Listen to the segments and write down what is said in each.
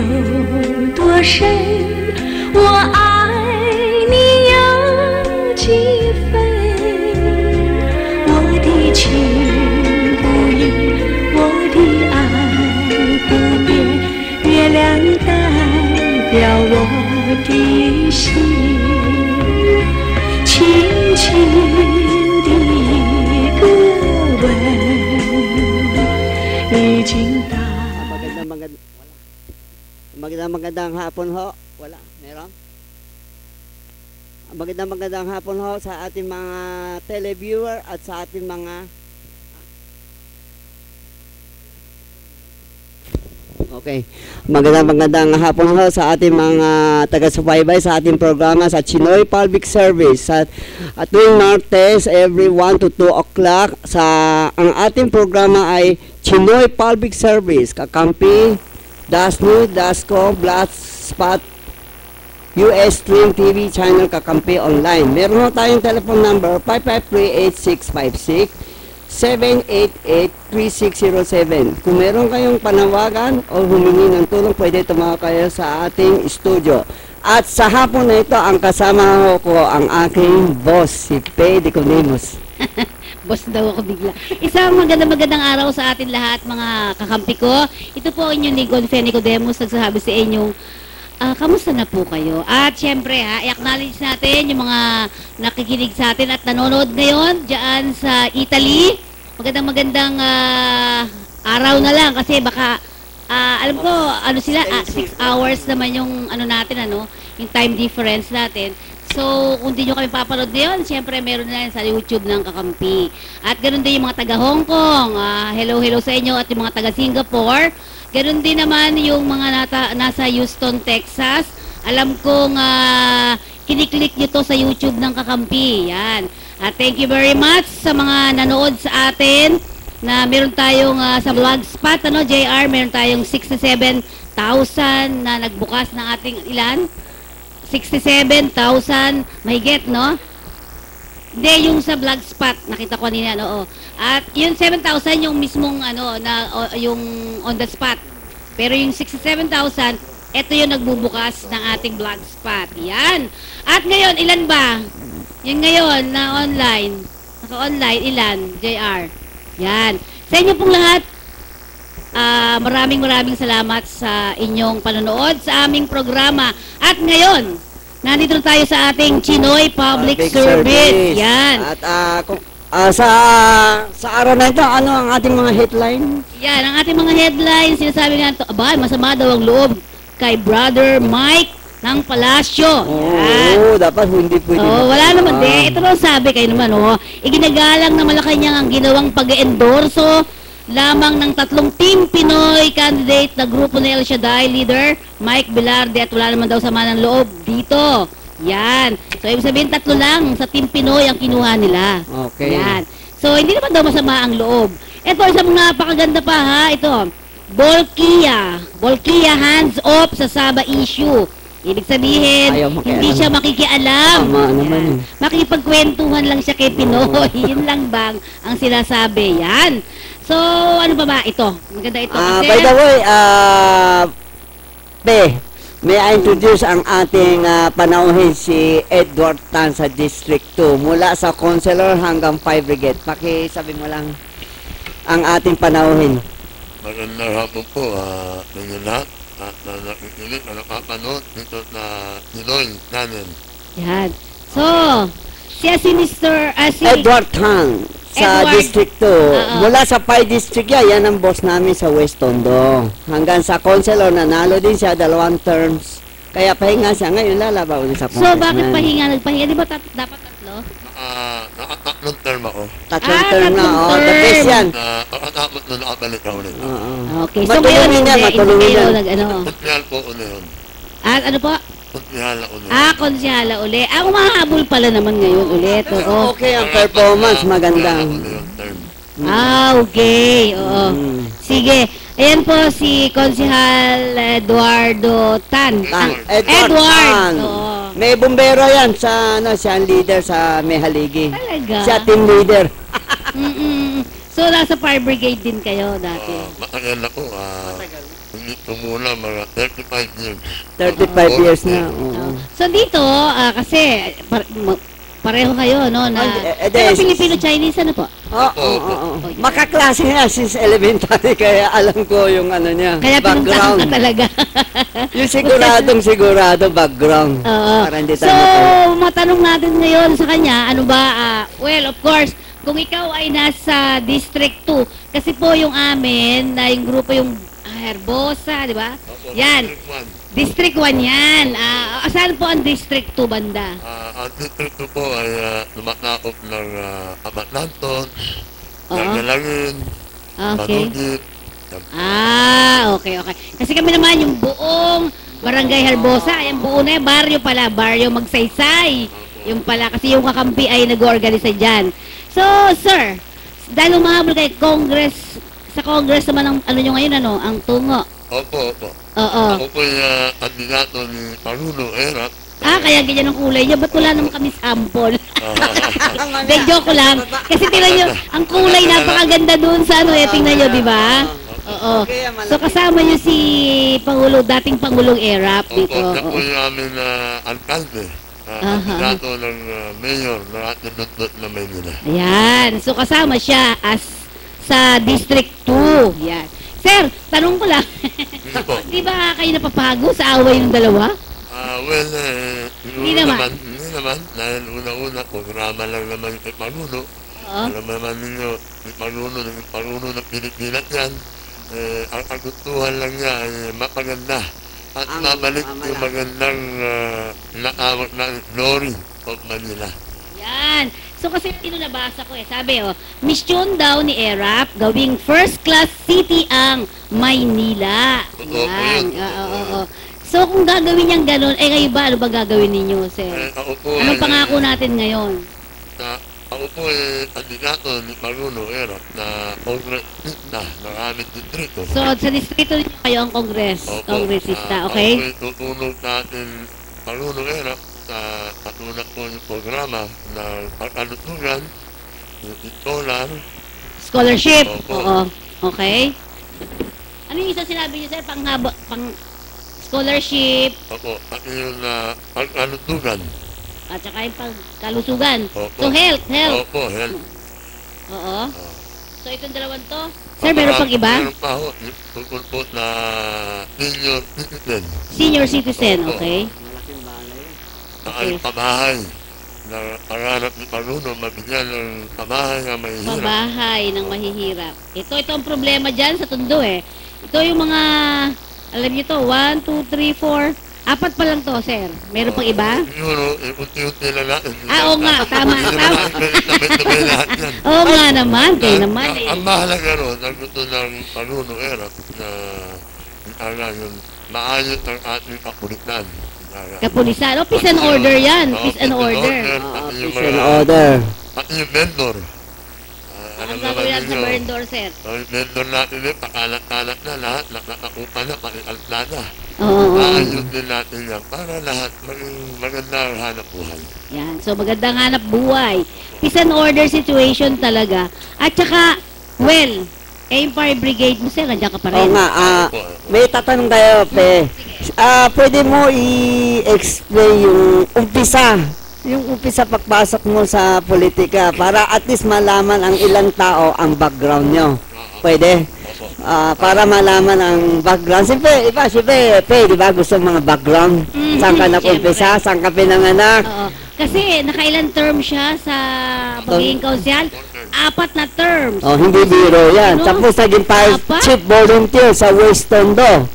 有多深，我爱你有几分。我的情不移，我的爱不变，月亮代表我的心，轻轻的一个吻，已经到。Magandang hapon ho. Wala, meron? Magandang hapon ho sa ating mga televiewer at sa ating mga Okay. Magandang hapon ho sa ating mga taga-subaybay sa ating programa sa Chinoy Public Service. At tuwing Martes, every 1 to 2 o'clock, ang ating programa ay Chinoy Public Service. Kakampi, Dasnu, Dasco, Blastspot, US Stream TV Channel Kakampi Online. Meron tayong telephone number 553-8656 788-3607. Kung meron kayong panawagan o humingi ng tulong, pwede tumawag kayo sa ating studio. At sa hapon na ito, ang kasama ko ang aking boss, si Pede Conimus. Boss daw ako bigla. Isang magandang araw sa atin lahat, mga kakampi ko. Ito po ang inyong Gonfe Nicodemus, nagsasabi sa inyong kamusta na po kayo? At syempre i-acknowledge natin yung mga nakikinig sa atin at nanonood ngayon dyan sa Italy. Magandang araw na lang kasi baka alam ko sila 6 hours naman yung natin yung time difference natin. So, kung di nyo kami papanood ngayon, siyempre meron na yan sa YouTube ng Kakampi. At ganoon din yung mga taga Hong Kong. Hello sa inyo at yung mga taga Singapore. Ganoon din naman yung mga nasa Houston, Texas. Alam kong kiniklik nyo to sa YouTube ng Kakampi. Yan. At thank you very much sa mga nanood sa atin na meron tayong sa Blogspot, JR, meron tayong 67,000 na nagbukas ng ating ilan? 67,000 mahigit, no? Hindi, yung sa Blogspot, nakita ko kanina, oo. At yung 7,000 yung mismong, yung on the spot. Pero yung 67,000, ito yung nagbubukas ng ating Blogspot. Yan. At ngayon, ilan ba? Yung ngayon, na online. Naka-online, ilan? JR. Yan. Sa inyo pong lahat, maraming salamat sa inyong panonood sa aming programa. At ngayon, nandito tayo sa ating Chinoy Public Service. Yan. At sa araw na ito, ano ang ating mga headline? Yan, ang ating mga headlines, sinasabi nga ito, masama daw ang loob kay Brother Mike ng Palacio. Oo, dapat hindi pwede. Wala naman ito daw sabi kayo naman, iginagalang na Malacanang ang ginawang pag-endorso lamang ng 3 Team Pinoy candidate na grupo na El Shaddai leader Mike Velarde at wala naman daw sama ng loob dito. Yan. So, ibig sabihin 3 lang sa Team Pinoy ang kinuha nila. Okay. Yan. So, hindi naman daw masama ang loob. Ito, isang napakaganda pa ito. Bolkia hands off sa Saba issue. Ibig sabihin, hindi siya makikialam. Makipagkwentuhan lang siya kay Pinoy. Yun lang bang ang sinasabi. Yan. So, ano ba ito? Maganda ito. By the way, may I introduce ang ating panauhin si Edward Tan sa District 2. Mula sa Councilor hanggang 5 Brigade. Pakisabi mo lang ang ating panauhin. Magandang hapon po, mga lahat. At nakikinig na nakapanood nito na niloy namin. Yan. So, si Edward Tan sa District 2. Mula sa Pai District yan ang boss namin sa West Tondo. Hanggang sa Councilor, nanalo din siya 2 terms. Kaya pahinga siya. Ngayon lalabaw ulit sa Congressman. So, bakit pahinga? Nagpahinga? Di ba dapat 3? Nakatatlong term ako. 3 term na. The best yan. Nakatapos na nakabalik ako rin. Okay. So, ngayon, matulungin yan. Konsyal po ulit yun. At ano po? Konsyala ulit. Konsyala ulit. Umahabol pala naman ngayon ulit. Okay, ang performance maganda. Okay. Oo. Sige. Ayan po si Konsehal Eduardo Tan. Edward Tan. May bumbero yan sa siya ang leader sa Mehaligi. Talaga? Siya team leader. So nasa fire brigade din kayo dati. Matagal na po. dito muna mga 35 years. 35 years na. Oh. Oo. So dito, kasi pareho kayo, no? Na, Des. pero Filipino-Chinese, ano po? Oo. Makaklase nga since elementary, kaya alam ko yung ano niya, Kaya pinuntahan ka background. talaga. Yung sigurado background. Oo. Para hindi So, tayo matanong natin ngayon sa kanya, ano ba, well, of course, kung ikaw ay nasa District 2, kasi po yung amin, na yung grupo yung Herbosa, di ba? Yan, District 1 yan. Saan po ang District 2 banda? Ang district ko po ay lumakakop ng Amatlanton, Oo. Galangin, Okay. Manugit, Okay. Kasi kami naman yung buong Barangay Herbosa, yung buo na yan, baryo Magsaysay. Yung pala, kasi yung kakampi ay nag-organisa dyan. So, sir, dahil umahabol kay sa Congress naman ang ano nyo ngayon, ano, ang tungo. Opo. Oo. Ako po yung kandidato ni Paruno Erap. Kaya ganyan ang kulay niya. Ba't wala naman kami sample? De, joke ko lang. Kasi tingnan nyo, ang kulay napakaganda dun sa ano, tingnan nyo, di ba? Oo. So kasama nyo si dating Pangulong Erap dito. Opo, siya po Oo. yung aming alkalde. Kandidato ng mayor ng ating lungsod na Maynila. Ayan. So kasama siya sa District 2. Yan. Sir, tanong ko lang. Hindi po. Di ba kayo napapago sa away ng dalawa? Hindi naman. Dahil una-una, programa lang naman kay Paruno. Oo. Alam naman ninyo, si Paruno na Pilipinas yan. Ang kagustuhan lang niya ay mapaganda. At Ang mabalik mamala. yung magandang naawat na glory of Manila. Yan. So kasi nabasa ko sabi mission daw ni Erap gawing first class city ang Maynila. Totoo po Yan. yun. Oo. So kung gagawin niyang ganun, kayo ba, ano ba gagawin ninyo, sir? Ako po Anong pangako natin ngayon? Ako po ay kandidato ni Paruno Erap na kongresista ng aming distrito. So sa distrito ninyo kayo ang kongresista, okay? Ako po tutulong natin Paruno Erap sa katulad po yung programa ng pag-alutugan, yung scholar, Scholarship. Opo. Oo. Okay. Ano yung isa sinabi niyo, sir? Pang scholarship ako, pati yung pag-alutugan. at saka yung pagkalusugan. Opo. So health. Opo, health. Oo. So itong dalawang to. Sir, meron pang iba? Meron pa ho, yung tungkol po na senior citizen. Senior citizen, Opo. okay? Malaking bagay. Na ang pamahay na pangarap ni Paruno mabigyan ng pamahay na may hirap. Pabahay ng mahihirap. Ito ang problema dyan sa Tondo Ito yung mga, alam niyo to, 1, 2, 3, 4, 4 pa lang to, sir. Meron pang iba? Siguro, unti-unti lang natin. Oo nga, tama. Sabay lahat yan. Oo nga naman, kayo naman Ang mahalaga ron, ang gusto ng Paruno Erap na yung maayos ang ating kapulitan. Kapulisan. Peace and order yan. Peace and order. Pati yung Peace and mga, order. pati yung vendor. Ang gagawin natin sa burn door, sir. Ang vendor natin pakalat-kalat na lahat, nakakupa na, pati altada. Oo. Maayos din natin yan para lahat maging magandang hanap buhay. Yan. So, magandang hanap buhay. Peace and order situation talaga. At saka, well, yung fire brigade mo, sir, nandiyan ka pa Oo rin. nga, may tatanong tayo, pe. Pwede mo i-explain yung umpisa pagpasok mo sa politika para at least malaman ang ilang tao ang background nyo. Pwede? Para malaman ang background. Siyempre, pe, di ba gusto mga background? Saan ka nakumpisa? Saan ka pinanganak? Oo. Kasi, nakailan term siya sa pagiging kaunsel? 4 na terms. Oh, hindi biro yan. Ano? Tapos naging Apat? chief volunteer sa West Tondo.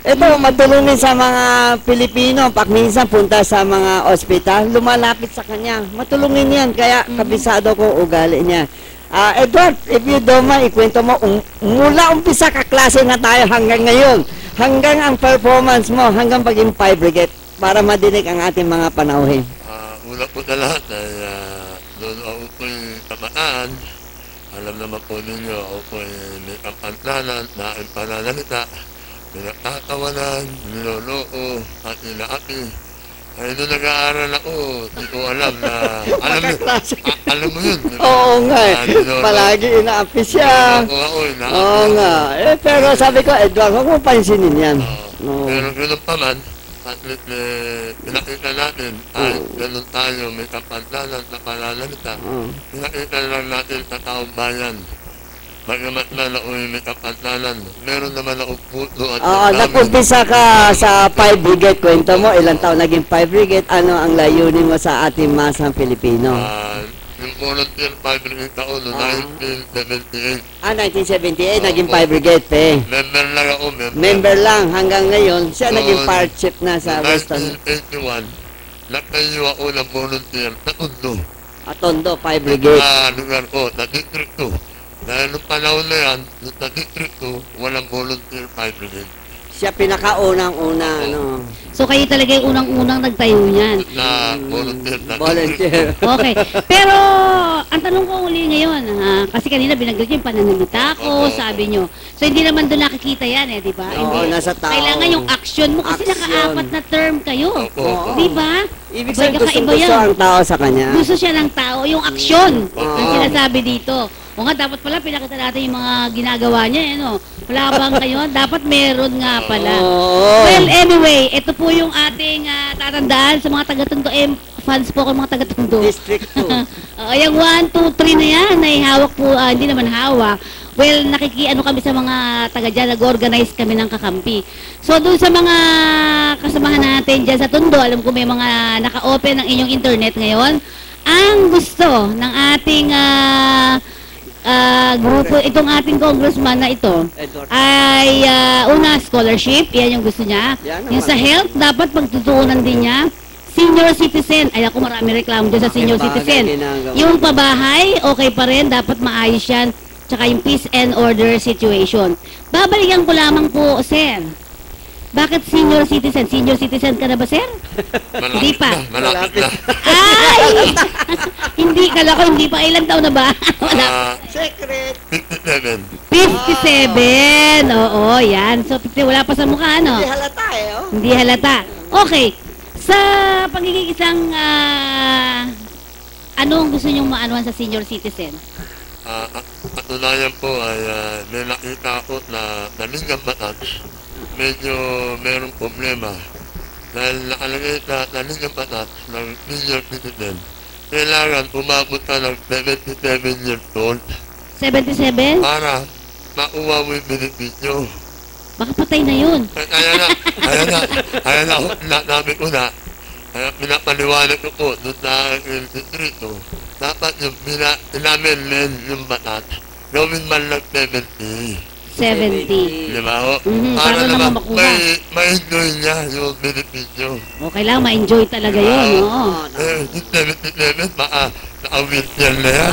Ito, matulungin sa mga Pilipino. Pag minsan punta sa mga ospital, lumalapit sa kanya. Matulungin yan. Kaya kabisado ko ugali niya. Edward, if you don't mind, ikwento mo, mula umpisa kaklase na tayo hanggang ngayon. Hanggang ang performance mo, hanggang paging fire brigade, para madinig ang ating mga panauhin. Una po na lahat ay doon ako po'y kamaan. Alam naman po ninyo, ako po'y may kapantanan na ang pananalita, pinagtatawanan, niloloko, at inaapi. Ay, nung nag-aaral ako, di ko alam na, Magkaklase. alam mo yun, di ba? Oo nga eh. Niloloko- Palagi inaapi siya. niloloko ako, inaapi Oo ako. nga. Eh, pero sabi ko, Edward, huwag mo pansinin yan. Oo. Pero gano'n pa man, at least pinakita natin, ay, gano'n tayo, may kapantanan na pananalita. Oo. Pinakita lang natin sa taong bayan. Bagamat man ako'y may kapantanan, meron naman ako puto at Oo, nag-umpisa ka sa 5 brigade. Kwento mo, ilang taon naging 5 brigade. Ano ang layunin mo sa ating masang Pilipino? Yung volunteer 5 rin taon, no, 1978. 1978, naging 5 brigade, pe. Member lang ako, Member lang hanggang ngayon. Siya Oo. naging fire chief na sa Noong Western 1981, nagtayo ako ng volunteer sa Tondo. Atondo, 5 brigade. Sa lugar ko, sa District 2. Dahil nung panahon na yan, sa District 2, walang volunteer 5 brigade. Siya pinakaunang-una, ano. So kayo talaga yung unang-unang nagtayo niyan. Na volunteer na Volunteer. Okay. Pero, ang tanong ko uli ngayon, kasi kanina binanggit yung pananalita ko, Oo. sabi nyo. So, hindi naman doon nakikita yan di ba? Oo, Hindi. nasa tao. Kailangan yung action mo kasi Action. naka-apat na term kayo. Opo. Di ba? Ibig Abay, sabihin, kakaiba gusto yan. ang tao sa kanya. Gusto siya ng tao, yung aksyon Oo. ang sinasabi dito. O nga, dapat pala pinakita natin yung mga ginagawa niya, Wala bang kayo? Dapat meron nga pala. Oo. Well, anyway, ito po yung ating tatandaan sa mga taga-Tondo. Fans po ako mga taga-Tondo. District 2. Yung 1, 2, 3 na yan, ay hawak po, hindi naman hawak. Well, nakikiano kami sa mga taga dyan, nag-organize kami ng kakampi. So, doon sa mga kasamahan natin dyan sa Tondo, alam ko may mga naka-open ng inyong internet ngayon. Ang gusto ng ating grupo, itong ating congressman na ito, Edward. ay una, scholarship, yan yung gusto niya. Yan Yung naman. sa health, dapat pagtutuunan din niya. Senior citizen, ay ako marami reklamo dyan sa senior Bagay citizen. ginagawa. Yung pabahay, okay pa rin, dapat maayos yan. Tsaka yung peace and order situation. Babalikan ko lamang po, sir. Bakit senior citizen? Senior citizen ka na ba, sir? Hindi pa. Malapit na. Ay! Hindi, kala ko hindi pa. Ilang taon na ba? Wala. Secret. 57. 57. Oo, yan. So, wala pa sa mukha, no? Hindi halata eh, oh. Hindi halata. Okay. Sa pagiging isang, anong gusto nyong maanuhan sa senior citizen? Patunayan po ay may nakita ako na Talingang Batas. Medyo mayroong problema. Dahil nakalagay sa Talingang Batas ng senior citizen, kailangan umabot ka ng 77 years old 77? para makuha mo yung benepisyo. Baka patay na yun. Kaya na, namin ko na, kaya pinapaliwanag ko po doon sa distrito, dapat yung inamin yung batas, gawin man lang 70. 70. Di ba ho? Para naman makuha. ma-enjoy niya yung benepisyo. O, kailangan ma-enjoy talaga yun, oo. Yung 77, naka-wheelchair na yan.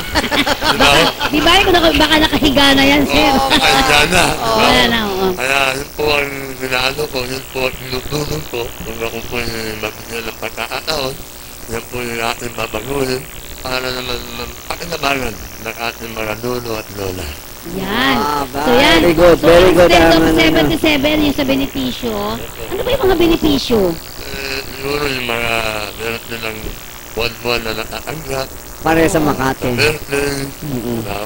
Di ba ho? Di ba, baka nakahiga na yan, sir? Kaya na. Wala na, oo. Kaya yun po ang ginaano ko, yun po ang tinutulong ko. Kung ako po yung mabigyan ng pagkakataon, yan po yung ating babaguhin para naman pakinabangan ng ating mga lolo at lola. Yan. Ba, So, yan. very good, So, very good. instead of Tama na. 77, yung sa benepisyo, ano ba yung mga benepisyo? Siguro yung mga meron silang buwan-buwan na nakatanggap, Pare sa Makati. birthday,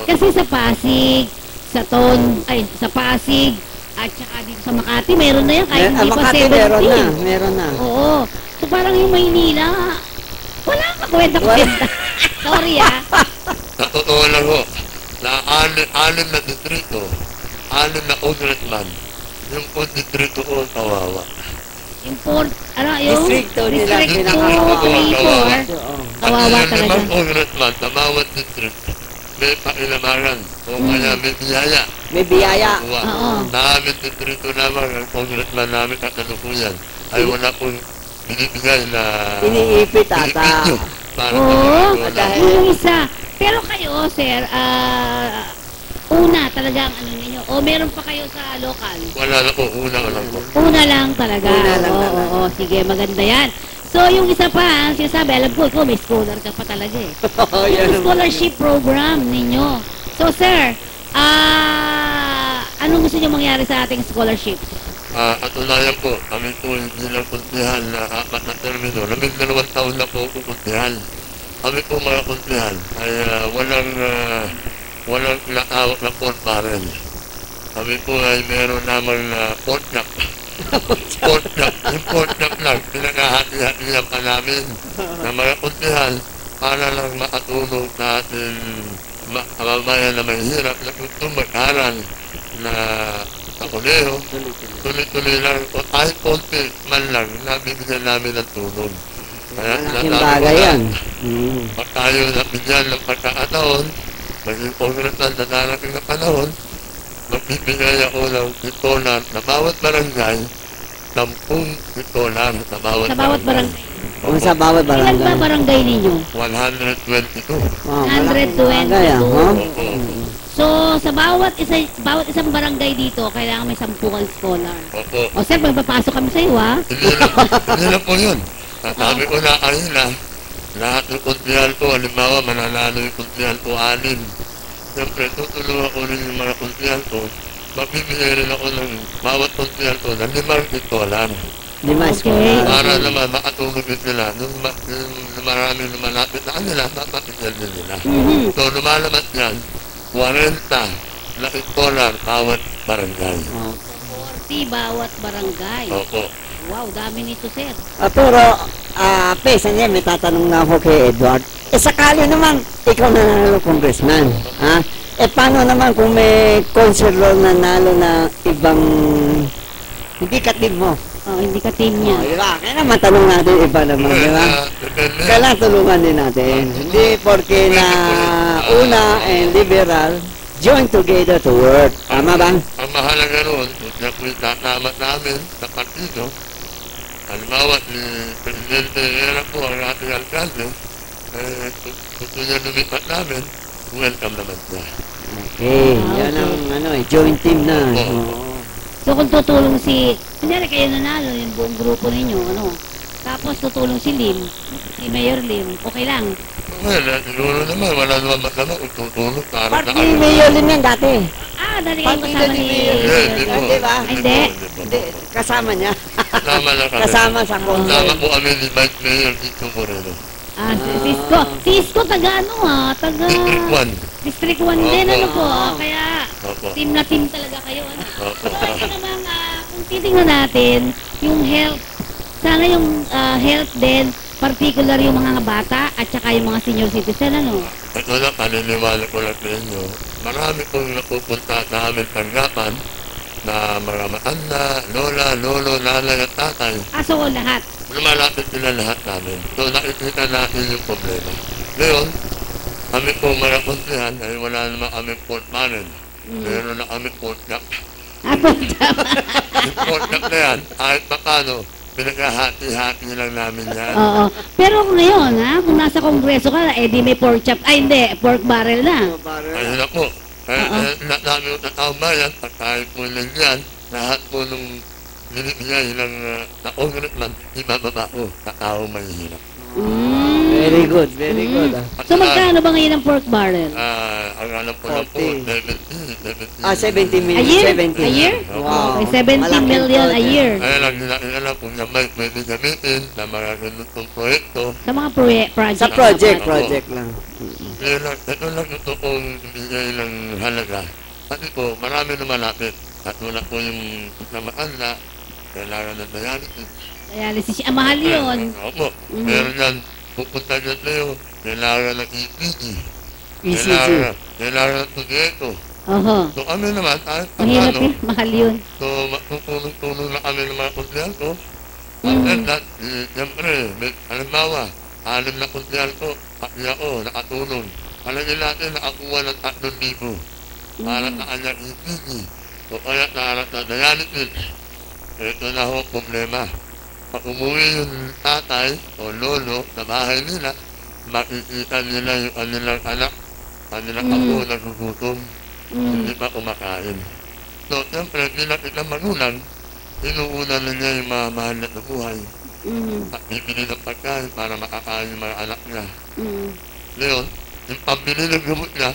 Kasi sa Pasig, sa Pasig, at saka dito sa Makati, meron na yan, kahit hindi pa Makati 70. meron na. Oo. So, parang yung Maynila, wala ka kwenta-kwenta. Sorry, Sa totoo lang ho, na anim na distrito, anim na congressman, yung po distrito ko kawawa. Yung Distrito nila, District 2, 3, 4. pinaka- Kawawa At yung talaga. 5 congressman sa bawat district, may pakilamangan o kaya may biyaya. May biyaya. Oo. Namin distrito naman, ang congressman namin katalukuyan, ay wala pong binibigay na Iniipit ata. benepisyo para sa Oo, mga lola. yung isa. Pero kayo, sir, una talaga ang ano ninyo. O meron pa kayo sa local? Wala na po, una ka lang po. Una lang talaga. Una lang Oo, talaga. oo, sige, maganda yan. So, yung isa pa, ang sinasabi, alam ko, ikaw may scholar ka pa talaga eh. Oh, yan Yung scholarship program ninyo. So, sir, anong gusto nyo mangyari sa ating scholarship? Katunayan po, kami po hindi lang kuntihan na 4 na termino. 12 taon na po kuntihan. Kami po mga kuntihan ay walang nakawak na pork barrel. Kami po ay meron naman pork chop. Pork chop. Yung pork chop lang, pinakahati-hatihan pa namin na mga kuntihan para lang makatulong sa ating kababayan na may hirap na gusto mag-aral na kakuleho. Tuloy-tuloy lang o kahit konti man lang nabibigyan namin ng tulong. Kaya Malaking bagay yan. pag tayo nabigyan ng pagkakataon, maging congressman na darating na panahon, magbibigay ako ng titolan na bawat barangay, 10 titolan sa bawat barangay. Kung sa bawat Ilan ba barangay. barangay ninyo? 122. Wow, malaking bagay, 122. huh? Opo. So, sa bawat isang barangay dito, kailangan may 10 kang scholar. Opo. O, sir, magpapasok kami sa iyo, ha? Hindi lang po yun. Sabi ko na kanina, lahat ng kuntihan ko, halimbawa mananalo yung kuntihan ko 6. Siyempre, tutulungan ko rin yung mga kuntihan ko. Magbibigay rin ako ng bawat kuntihan ko ng 5 titolan. Okay. Para naman makatulog din sila. Nung marami lumalapit na kanila, mapapigyan din nila. So, lumalamat yan, 40 na titolan bawat barangay. 40 bawat barangay. Opo. Wow, dami nito, sir. Pero, Pesa niya, may tatanong na ako kay Edward. Sakali naman, ikaw na nanalo congressman. Ha? Paano naman kung may councilor na nalo na ibang hindi katib mo? Hindi ka team niya. Diba? Kaya naman tanong natin iba naman, di ba? Depende. Kailangan tulungan din natin. Hindi porke na una and liberal, join together to work. Tama ba? Ang mahalaga roon, na kung tatamat namin sa partido, halimbawa ni Presidente Herrera po ang ating alkalde, gusto niya lumipat namin, welcome naman siya. Okay, yan ang joint team na. Oo. So, kung tutulong kunyari kayo nanalo, yung buong grupo ninyo, tapos tutulong si Mayor Lim, okay lang. Well, siguro naman, wala naman masama kung tutulog para sa Party mayor din yan dati. Dali kayo Partido kasama ni ni... Mayor. Hindi po. Di ba? Hindi. Hindi, kasama niya. Kasama na kami. Kasama sa council. Kasama po kami ni Vice Mayor Tito Moreno. Si Isko, taga District 1. District 1 din, Opo. Kaya, Opo. team na team talaga kayo, Opo. So, ito naman, kung titingnan natin, yung health, sana yung health din, particular yung mga bata at saka yung mga senior citizen, Ito na, paniniwala ko lang sa inyo. Marami pong napupunta sa aming tanggapan na mga matanda, lola, lolo, nanay at tatay. So, lahat. Lumalapit sila lahat namin. So, nakikita natin yung problema. Ngayon, kami po mga kuntihan ay wala naman kami port manner. Meron na kami port gap. Yung port gap na yan, kahit paano, pinaghahati-hati lang namin yan. Oo. Pero ngayon, kung nasa kongreso ka, di may pork chop. Hindi, pork barrel na. Ayun na po. Kaya namin yung taong bayan, pagkain po lang yan, lahat po nung binibigay ng na-congressman, ibababa po sa taong may hirap. Very good, very good. So, magkano ba ngayon ang pork barrel? Ang alam ko lang po, 40. 70 70. million. A year? 70. A year? Wow. Okay, 70 Malaking million a project. year. Kaya lang natin alam kung na may pwede gamitin sa mga ganitong proyekto. Sa mga project. Sa project lang. Ito lang ito kong bigay ng halaga. Kasi po, marami lumalapit. At wala po yung namaan na kailangan ng dialysis. Dialysis. Mahal yun. Opo. Meron yan, pupunta dyan tayo, kailangan ng ECG. ECG. Kailangan ng tugeto. Oho. So kami naman, kahit Mahirap paano, mahal yun. so tutulong-tulong na kami ng mga kuntihan ko. At that, siyempre, halimbawa, 6 na kuntihan ko, pati ako, nakatulong. Palagay natin, nakakuha ng 3,000 para sa kanyang ECG. So kaya sa dialysis, ito na ho problema. Pag umuwi yung tatay o lolo sa bahay nila, makikita nila yung kanilang anak, kanilang apo na gugutom, hindi pa kumakain. So, siyempre, bilang isang magulang, inuuna na niya yung mga mahal na buhay. At bibili ng pagkain para makakain yung mga anak niya. Ngayon, yung pambili ng gamot niya,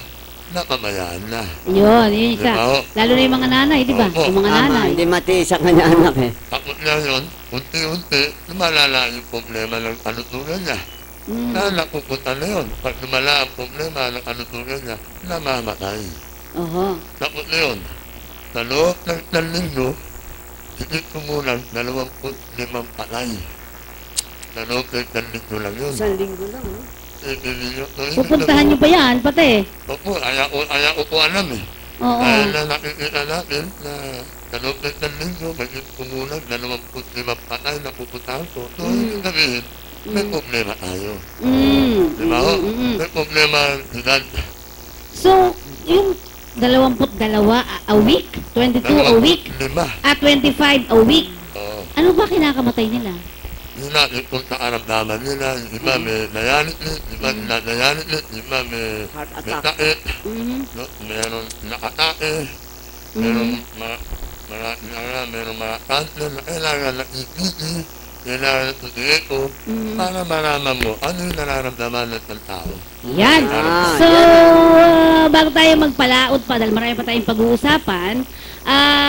napabayaan na. Yun isa. Di ba ho? Lalo na yung mga nanay, di ba? Opo. Yung mga Tama, nanay. hindi matiis ang kanya anak eh. Tapos na yun, unti-unti, lumalala yung problema ng kanutugan niya. Mm. Na napupunta na yun. Pag lumala ang problema ng kanutugan niya, namamatay. Oho. Tapos na yun, sa loob ng 1 linggo, higit kumulang 25 patay. Sa loob ng 1 linggo lang yun. Isang linggo lang, no? Pupuntahan nyo pa yan, pati. Opo, ayaw ko po alam eh. Oo. Dahil na nakikita natin na sa loob ng 1 linggo, higit kumulang 25 patay na pupuntahan ko. So, yung sabihin, may problema tayo. Di ba ho? May problema ang edad. So, yung 22 a week? 22 a week? 5. At 25 a week? Oo. Ano ba kinakamatay nila? Yun natin kung karamdaman nila, yung iba may nayanit, yung iba nayanit, yung iba may Heart may attack. takit, Mhm. no? Meron nakatake, meron mga cancer na kailangan na ikiki, kailangan na tutiko, para malaman mo ano yung nararamdaman ng tao. Yan. Ah, So, bago tayo magpalaot pa, dahil marami pa tayong pag-uusapan,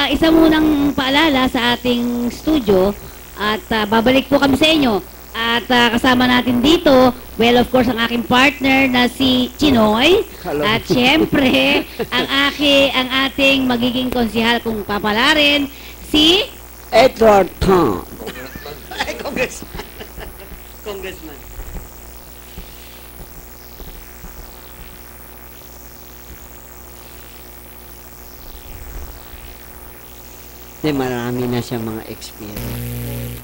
isa munang paalala sa ating studio at babalik po kami sa inyo. At kasama natin dito, well, of course, ang aking partner na si Chinoy. Hello. At syempre, ang ating magiging konsihal kung papalarin, si Edward Tom. Ay, Congressman. Congressman. Hindi, marami na siya mga experience.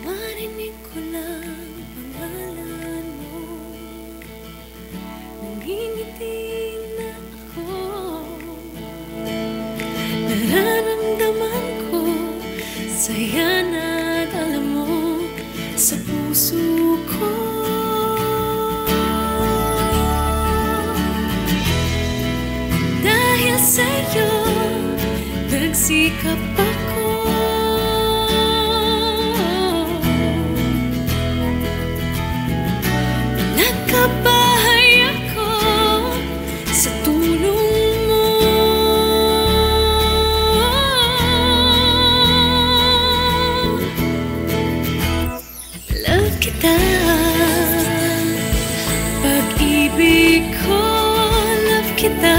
Marinig ko lang pangalan mo, nangingiti na ako. Nararamdaman ko saya na dala mo sa puso ko. Dahil sa'yo nagsikap ako. Nagkabahay ako sa tulong mo. Love kita, pag-ibig ko. Love kita,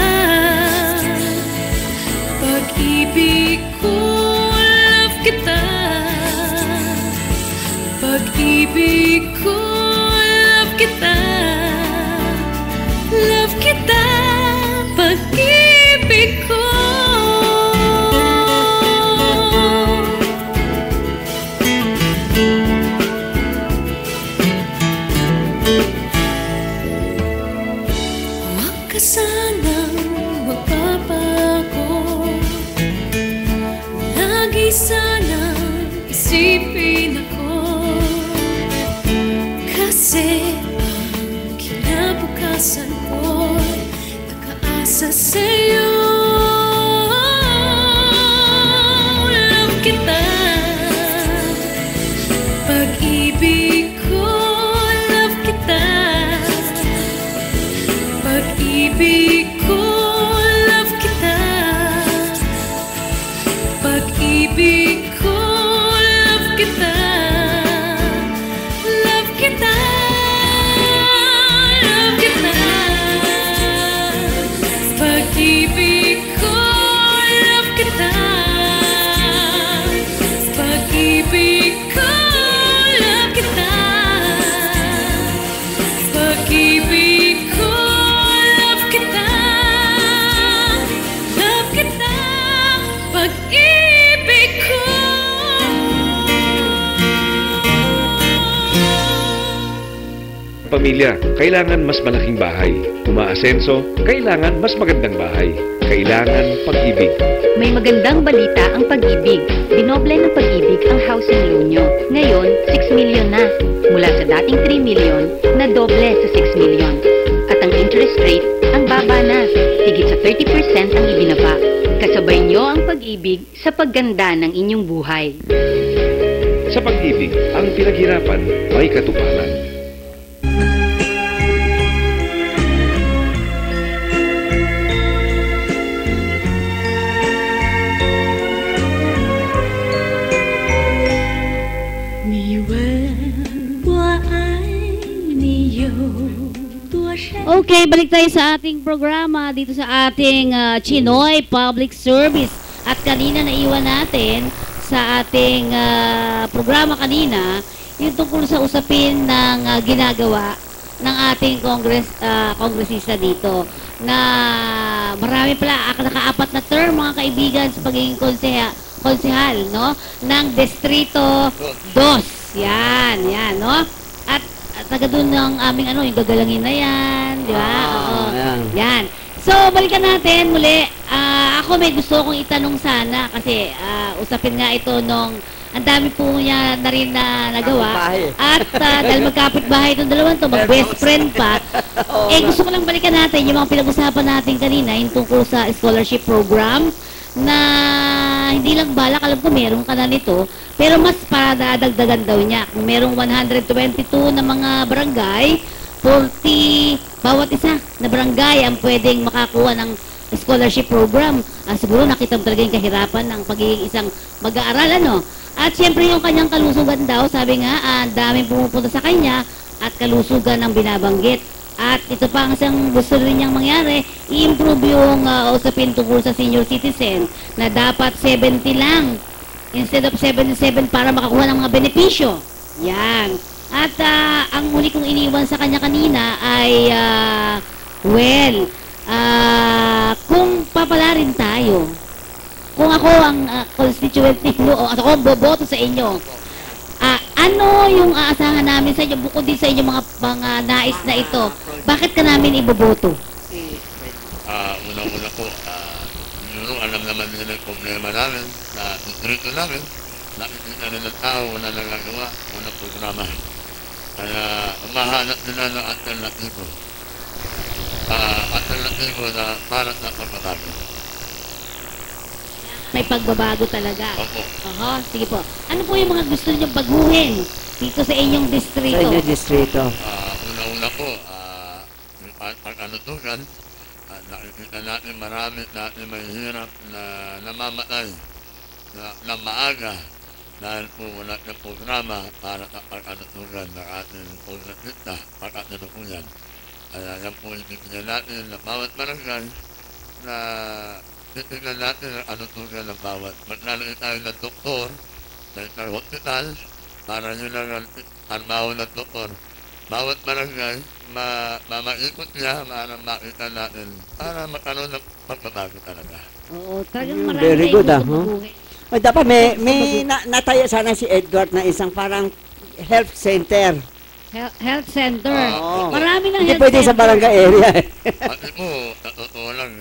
pag-ibig ko. Love kita, pag-ibig ko. Love kita, love kita, pag-ibig ko. Huwag ka sanang magbabago, lagi sanang isipin ako. Kasi ang kinabukasan ko'y nakaasa sa'yo. Love kita, pag-ibig ko. Love kita, pag-ibig ko. Love kita, pag-ibig ko. Love kita, love kita, love kita, pag-ibig ko. Love kita, pag-ibig ko. Love kita, pag-ibig ko. Love kita, pamilya, kailangan mas malaking bahay. Umaasenso, kailangan mas magandang bahay. Kailangan pag-ibig. May magandang balita ang Pag-ibig. Dinoble ng Pag-ibig ang housing loan nyo. Ngayon, 6 million na. Mula sa dating 3 million, na doble sa 6 million. At ang interest rate, ang baba na. Higit sa 30% ang ibinaba. Kasabay nyo ang Pag-ibig sa pagganda ng inyong buhay. Sa Pag-ibig, ang pinaghirapan may katuparan. Okay, balik tayo sa ating programa dito sa ating Chinoy Public Service. At kanina naiwan natin sa ating programa kanina yung tungkol sa usapin ng ginagawa ng ating kongresista dito na marami pala nakaapat na term mga kaibigan sa pagiging konsehal no ng Distrito 2. Yan no. At taga doon ng aming yung gagalangin na yan, di ba? Oo. Yan. So, balikan natin muli. Ako may gusto kong itanong sana kasi usapin nga ito nung ang dami po niya na rin na nagawa. At dahil magkapit-bahay itong dalawang to, mag-best friend pa. Gusto ko lang balikan natin yung mga pinag-usapan natin kanina, yung tungkol sa scholarship program na hindi lang balak, alam ko meron ka na nito, pero mas para dadagdagan daw niya. Kung merong 122 na mga barangay, 40 bawat isa na barangay ang pwedeng makakuha ng scholarship program. Siguro nakita mo talaga yung kahirapan ng pagiging isang mag-aaral, At siyempre yung kanyang kalusugan daw, sabi nga, ang daming pumupunta sa kanya at kalusugan ang binabanggit. At ito pa ang isang gusto rin niyang mangyari, i-improve yung usapin tungkol sa senior citizen na dapat 70 lang instead of 77 para makakuha ng mga benepisyo. Yan. At ang huli kong iniwan sa kanya kanina ay, kung papalarin tayo, kung ako ang constituent ninyo o ako ang boboto sa inyo, ano yung aasahan namin sa inyo bukod din sa inyo mga nais na ito? Bakit ka namin iboboto? Unang-una po, alam naman nila yung problema namin na distrito namin. Nakikita rin ng tao na nagagawa unang programa. Kaya mahanap nila ng alternatibo. Alternatibo na para sa pagbabago. May pagbabago talaga. Opo. Sige po. Ano po yung mga gusto niyo baguhin dito sa inyong distrito? Sa inyong distrito. Una-una po, yung pag-anutugan, nakikita natin marami natin may hirap na namamatay na maaga dahil po wala ng programa para sa pag-anutugan ng ating pagkakita, pag-anutugan. Kaya yan po ibigyan natin na bawat barangay na titignan natin ang anutugan ng bawat. Maglalagay tayo ng doktor sa hospital para yun lang ang trabaho ng doktor. Bawat barangay, mamaikot niya para makita natin para magkaroon ng pagbabago talaga. Oo, talagang marami Very tayong good, gusto baguhin. Dapat may nataya sana si Edward na isang parang health center. Health center. Oo. Marami ng Hindi health pwede center. sa barangay area. Pati po, totoo lang,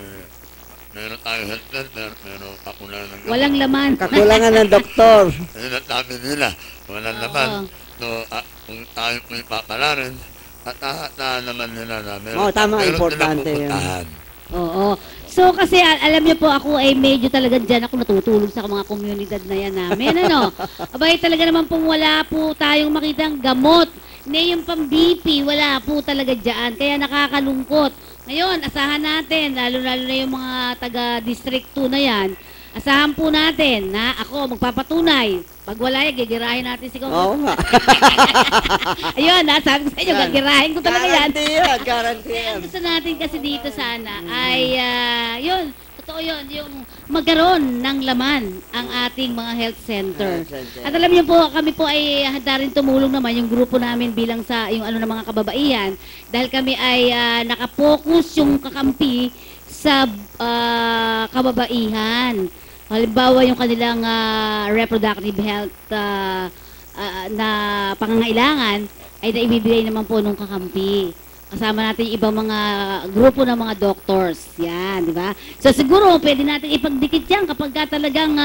meron tayo health center, pero kakulangan ng gamot. Walang laman. Kakulangan ng doktor. Yun ang sabi nila, walang naman. So, kung tayo po ipapalarin, at naman nila na meron, tama, meron importante silang yun. pupuntahan. Oo. So kasi alam niyo po ako ay medyo talaga diyan ako natutulog sa mga komunidad na yan namin Abay talaga naman pong wala po tayong makitang gamot. Yung pang-BP wala po talaga diyan. Kaya nakakalungkot. Ngayon, asahan natin lalo na yung mga taga District 2 na yan. Asahan po natin na ako magpapatunay. Pag wala yan, gigirahin natin si Kong. Oo nga. Ayun, sabi ko sa inyo, gagirahin ko talaga yan. Guarantee yan. Gusto natin kasi dito sana ay, yun, totoo yun, yung magkaroon ng laman ang ating mga health center. At alam niyo po, kami po ay handa rin tumulong naman yung grupo namin bilang sa yung ng mga kababaihan dahil kami ay nakapokus yung kakampi sa kababaihan. Halimbawa yung kanilang reproductive health na pangangailangan ay naibibigay naman po nung kakampi. Kasama natin yung ibang mga grupo ng mga doctors. Yan, di ba? So siguro, pwede natin ipagdikit yan kapag ka talagang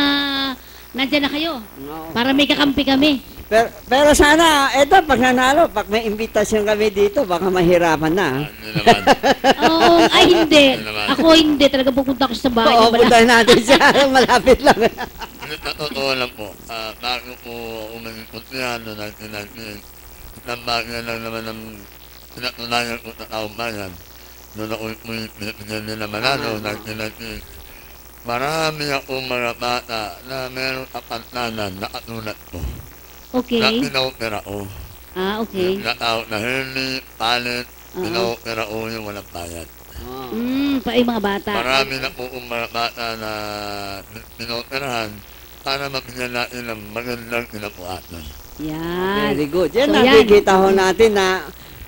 nandyan na kayo. No. Para may kakampi kami. Pero sana, eto, pag nanalo, pag may imbitasyon kami dito, baka mahirapan na. Hindi naman. Oo, ay hindi. Ano naman? Ako hindi. Talaga pupunta ko sa bahay. Oo, ng puntahan natin siya. Malapit lang. Hindi, totoo lang po. Bago po umingin po siya noong 1998, nambagay lang naman ng pinatunayan ko sa taong bayan. Noon ako po yung pinipigyan nila manalo, 1998. Marami akong mga bata na mayroong kapantanan na katulad ko. Na Okay. pinaopera ko. Okay. Natawag na hernia, palit, Oo. pinaopera ko yung walang bayad. Pa yung mga bata. Marami na po kung mga bata na pinoperahan para mabigyan natin ng magandang kinabukasan. Yan. Very good. Yan, So, nakikita ho natin na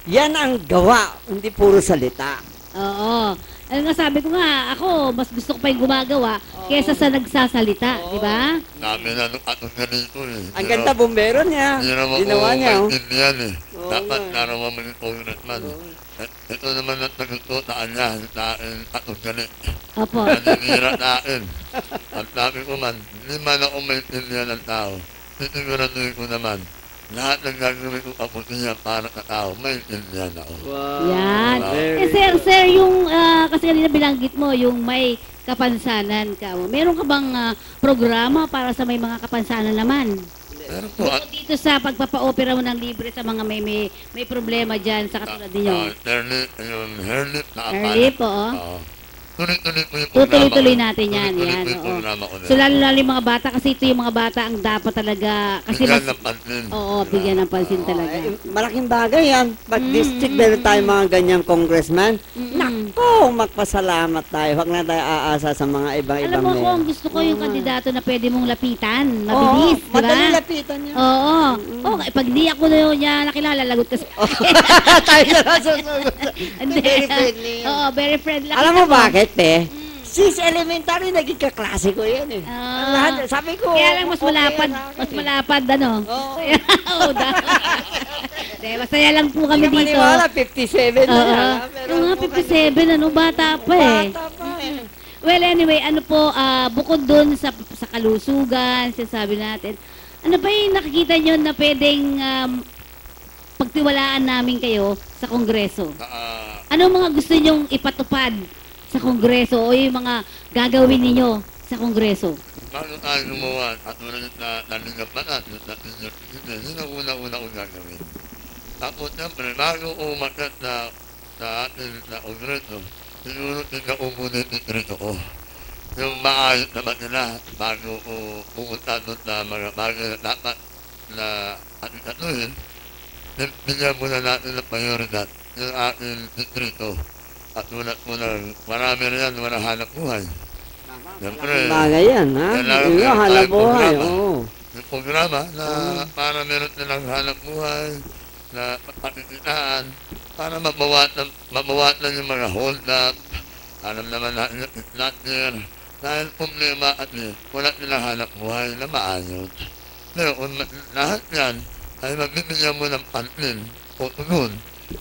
yan ang gawa, hindi puro salita. Oo. Ano nga sabi ko nga, ako, mas gusto ko pa yung gumagawa kesa sa nagsasalita, di ba? Dami na nung atong ganito eh. Ang ganda bumbero niya. Hindi naman Ginawa ko niya. Oh. maintindihan eh. Oo Dapat nga. narawa mo yung congressman. Ito naman ang nagututaan niya, sa akin atong ganit. Opo. Naninira sa akin. At sabi ko man, hindi man ako maintindihan ng tao. Sisiguraduhin ko naman, lahat ng gagawin ko kaputihan para sa tao, maintindihan ako. Wow. Yan. Very Sir, yung, kasi kanina binanggit mo, yung may kapansanan ka. Meron ka bang programa para sa may mga kapansanan naman? Pero po, at Dito sa pagpapa-opera mo ng libre sa mga may problema dyan sa katulad ninyo. Herlip na Herlip, oo. Tuloy-tuloy po yung Tutuloy-tuloy natin yan. Tuloy-tuloy Yan, po yung oo. programa ko na. So lalo yung mga bata, kasi ito yung mga bata ang dapat talaga, kasi Bigyan mas, ng pansin. oo, bigyan ng pansin talaga. Malaking bagay yan. Pag district meron tayong mga ganyang congressman, nako, magpasalamat tayo. Huwag na tayo aasa sa mga ibang-ibang Alam mo ko, ang gusto ko yung kandidato na pwede mong lapitan, mabilis, di ba? Madali lapitan niya. Oo. Okay, pag di ako niya nakilala, lagot kasi. Tayo na lang susunod. Hindi. Very friendly yan. Oo, very friendly. Alam mo bakit, te? Since elementary, naging kaklase ko yan eh. Ah. Ang lahat, sabi ko, Kaya lang mas okay malapad, yan sa akin mas eh. malapad ano. Oo. Oo, Hindi, masaya lang po kami Hindi ka dito. maniwala, 57 na Oo. lang. Pero Yung nga mukhang- 57, ano, bata pa eh. Bata pa eh. Well, anyway, ano po, bukod dun sa kalusugan, sinasabi natin, ano ba yung nakikita nyo na pwedeng pagtiwalaan namin kayo sa Kongreso? Ano mga gusto nyong ipatupad sa Kongreso o yung mga gagawin ninyo sa Kongreso? Bago tayo gumawa at ulit na nalingapan natin sa senior citizen, yun ang una-una kong gagawin. Tapos siyempre, bago umakat na sa atin na kongreso, siguro tingnan ko muna yung distrito ko. Yung maayos naman nila bago ko pumunta doon sa mga bagay na dapat na atin-atuhin, bigyan muna natin ng prioridad yung ating distrito. At unat mo ng marami rin yan, walang hanap buhay. Siyempre, Bagay yan, ha? kailangan Yung meron halap tayong buhay, programa. oo. Yung programa na para meron nilang hanap buhay, na patikitaan, para mabawasan yung mga hold up. Alam naman natin yung last year, dahil problema at wala nilang hanap buhay na maayos. Pero kung lahat yan ay magbibigyan mo ng pansin o tugon,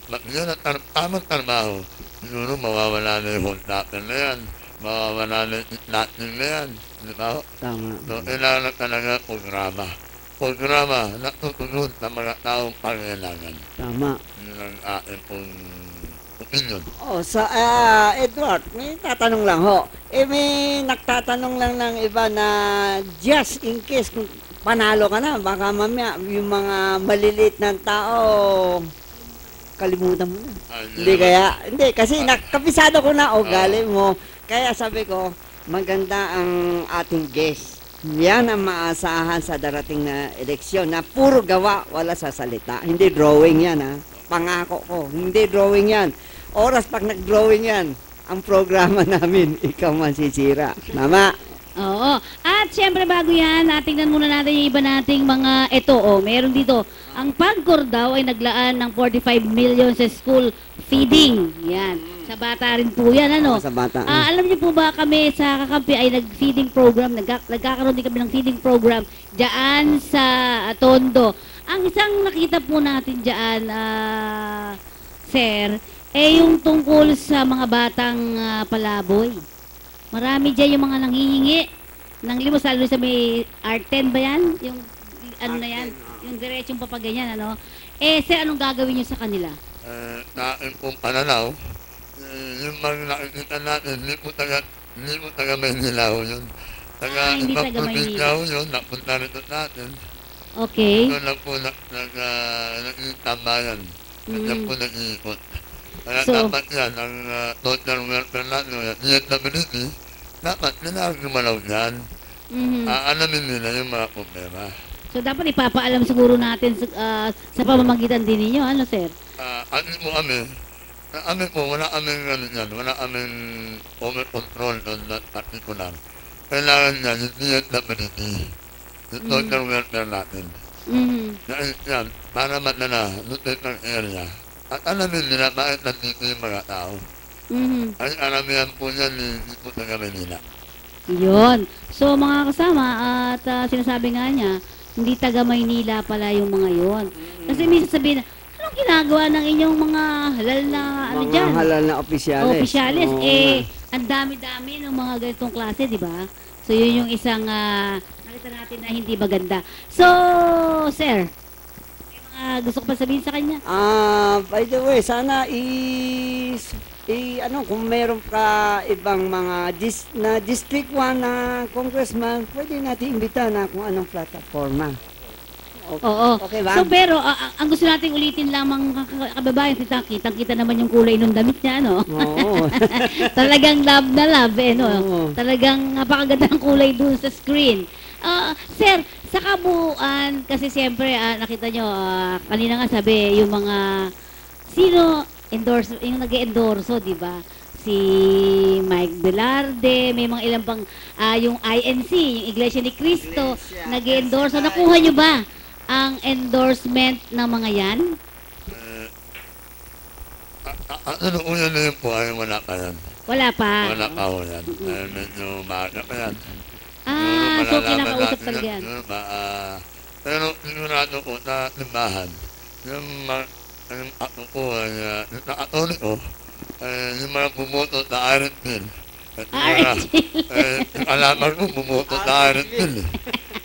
magbigyan ng tamang trabaho, siguro mawawala na yung hold up na yan, mawawala na yung latin na yan. Di ba? Tama. So, kailangan talaga programa. Programa na tutunod sa mga taong pangailangan. Tama. Yun ang aking pong opinion. Oh, sa Edward, may tatanong lang ho. May nagtatanong lang ng iba na just in case kung panalo ka na, baka mamaya yung mga maliliit ng tao kalimutan mo na. Hindi kaya, hindi kasi nakapisado ko na ugali mo. Kaya sabi ko, maganda ang ating guest. Yan ang maasahan sa darating na eleksyon na puro gawa, wala sa salita. Hindi drawing yan, ha. Pangako ko, hindi drawing yan. Oras pag nag-drawing yan, ang programa namin, ikaw masisira. Tama? Oo. At syempre bago yan, tingnan muna natin yung iba nating mga meron dito. Ang PAGCOR daw ay naglaan ng 45 million sa school feeding. Yan. Sa bata rin po yan, ano? Sa bata. Alam niyo po ba kami sa Kakampi ay nag-feeding program, nagkakaroon din kami ng feeding program diyan sa Tondo. Ang isang nakita po natin dyan, sir, yung tungkol sa mga batang palaboy. Marami dyan yung mga nanghihingi ng limos, lalo sa may R10 ba yan? Yung ano na yan? Yung diretsong papaganyan, ano? Sir, anong gagawin nyo sa kanila? Nain pong pananaw, yung mga nakikita natin, hindi po taga Maynila yun. Hindi Ibang taga probinsya Maynila. yun, napunta rito natin. Okay. Doon lang po nag-itambayan. Diyan po nag-iikot. Kaya So- dapat yan, ang social welfare natin, disability, dapat gumalaw yan. Mhm. Alamin nila yung mga problema. So, dapat ipapaalam siguro natin sa pamamagitan din ninyo, ano, sir? Ano po wala kaming ano yan, wala kaming over control doon na particular. Kailangan yan, yung disability, yung social welfare natin. Mhm. Yan, para madala, nutit ng area. At alamin nila bakit nandito yung mga tao. Mhm. Ay aramihan po yan, hindi po taga Manila. Yun. So, mga kasama, at sinasabi nga niya, hindi taga Maynila pala yung mga yon. Kasi minsan sabihin, anong ginagawa ng inyong mga halal na ano Mga dyan? halal na opisyalis. Opisyalis. Oo Ang dami-dami ng mga ganitong klase, di ba? So, yun yung isang nakita natin na hindi maganda. So, sir, may mga gusto ko pa sabihin sa kanya? By the way, sana kung meron ka ibang mga District 1 na congressman, pwede natin imbita na kung anong plataforma. Oo. Okay ba? So, pero, ang gusto nating ulitin lamang kababayan, kitang-kita naman yung kulay ng damit niya, no? Oo. Talagang love na love, no? Oo. Talagang napakaganda ng kulay dun sa screen. Sir, sa kabuuan, kasi siyempre, nakita nyo, kanina nga sabi, yung mga, yung nag-endorso, di ba? Si Mike Velarde, may mga ilang pang, yung INC, yung Iglesia ni Cristo, nag-endorso. Nakuha nyo ba ang endorsement ng mga yan? Ano una na yun po, ay wala pa yan. Wala pa. Wala pa ho yan. Medyo maaga pa yan. So kinakausap talaga yan. Pero sigurado ko na timbahan. Yung ako ko, yung nakatuli ko, yung mga bumoto sa Iron Pill. Yung alaman ko bumoto sa Iron Pill.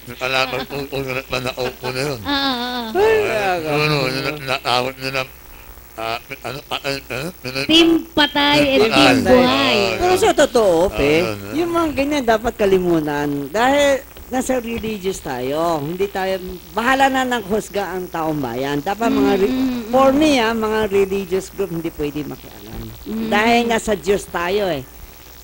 Yung alaman ko kung manaupo na yun. Siguro, yung natawag nila, Team patay at team buhay. Pero sa totoo, Pe, yun. yung mga ganyan dapat kalimutan. Dahil nasa religious tayo. Hindi tayo, bahala na ng husga ang taong bayan. Dapat for me, mga religious group hindi pwede makialam. Dahil nasa Diyos tayo eh.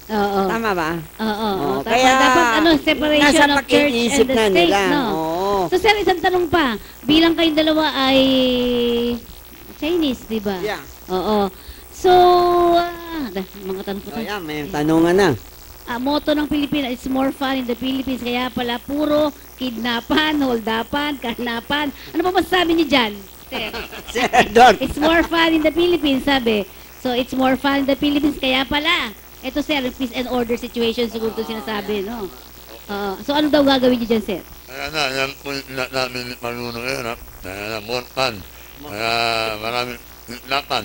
Oo. Tama ba? Oo. Kaya, dapat separation nasa of church pakiisip and the na state, nila. no? Oo. So, sir, isang tanong pa. Bilang kayong dalawa ay Chinese, di ba? Yeah. Oo. So, mga tanong po. Kaya may tanungan na. Motto ng Pilipinas, it's more fun in the Philippines. Kaya pala puro kidnapan, holdapan, karnapan. Ano pa masasabi niyo dyan? Sir? Sir Edward. It's more fun in the Philippines, sabi. So, it's more fun in the Philippines. Kaya pala. Ito, sir, peace and order situation siguro ito sinasabi, no? So, ano daw gagawin niyo dyan, sir? Kaya na, yan po yung namin ni Panuno ngayon, ha? Kaya na, more fun. Kaya maraming kidnapan,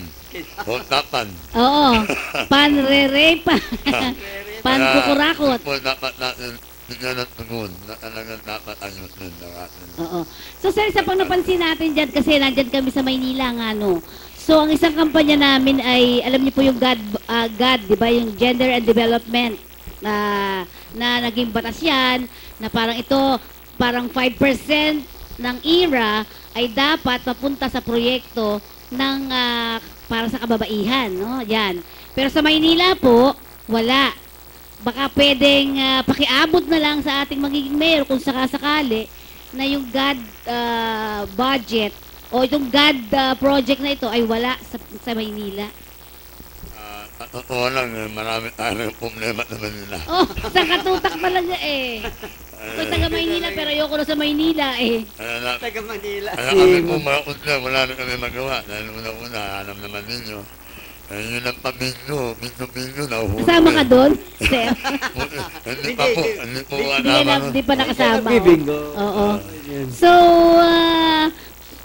holdapan. Oo. Panre-repa. Pankukurakot. Po dapat natin bigyan ng tugon na talagang dapat ayusin ng atin. Oo. So, sir, isa pang napansin natin dyan, kasi nandyan kami sa Maynila nga, no? So, ang isang kampanya namin ay, alam niyo po yung God, di ba? Yung Gender and Development na naging batas yan, na parang ito, parang 5% ng IRA ay dapat papunta sa proyekto ng para sa kababaihan, no? Yan. Pero sa Maynila po, wala. Baka pwedeng pakiabot na lang sa ating magiging mayor kung sakasakali na yung God budget o itong God project na ito ay wala sa Maynila. Totoo lang, marami tayong problema naman nila. Oh, sa katutak talaga eh. Ako taga Maynila pero ayoko na sa Maynila eh. Taga Manila. Kaya kami po mga kunti, wala na kami magawa. Dahil una-una, alam naman ninyo. Yun ang pabinyo, nahuhuli. Kasama ka doon, sir? Hindi pa po, hindi po alam. Hindi pa nakasama. Bibingo. Oo. So,